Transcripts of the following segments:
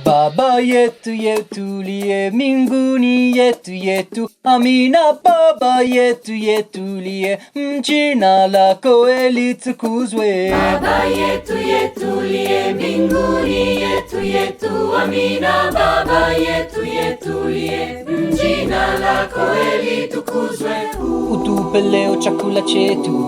Baba yetu yetu liye mbinguni, yetu yetu amina. Baba yetu yetu liye, jina lako litukuzwe. Baba yetu yetu liye mbinguni, yetu yetu amina. Baba yetu yetu liye, jina lako litukuzwe. Utupe leo chakula chetu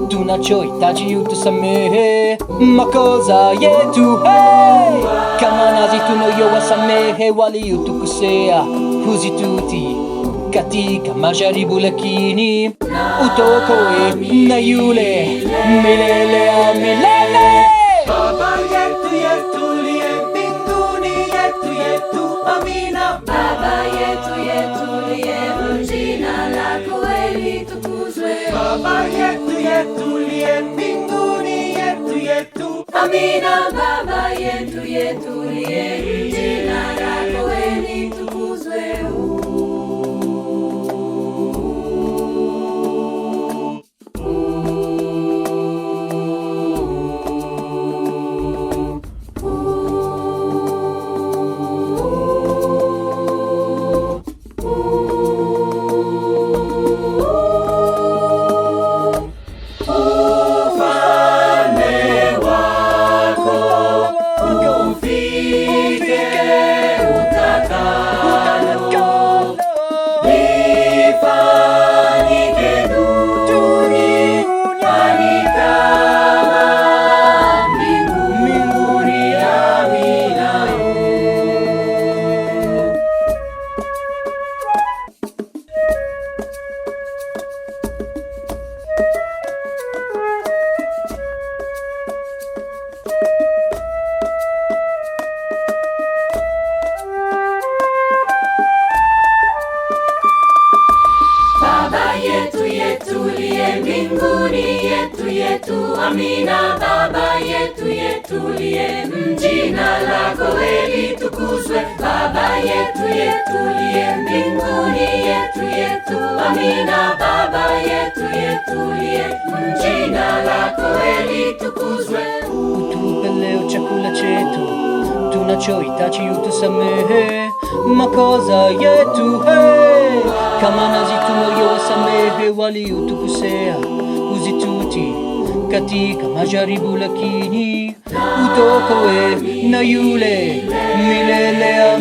tunachohitaji, utusamehe makosa yetu, hey! Kama nasi tunayowasamehe waliotukosea, usitutie katika majaribu, lakini utuokoe na yule milele ya milele. Baba yetu yetu liye mbinguni, yetu yetu amina. Baba yetu yetu liye, jina lako litukuzwe. Baba yetu yetu liye mbinguni, yetu yetu Amina. Baba yetu yetu liye, jina lako litukuzwe. Yetu yetu amina. Baba yetu yetu liye, jina lako litukuzwe. Baba yetu yetu liye mbinguni, yetu yetu amina. Baba yetu yetu liye, jina lako litukuzwe. Utupe leo chakula chetu tunachohitaji, utusamehe makosa yetu, hey! Kama nasi tunayowasamehe waliotukosea, usitutie katika majaribu, lakini utuokoe na yule milele.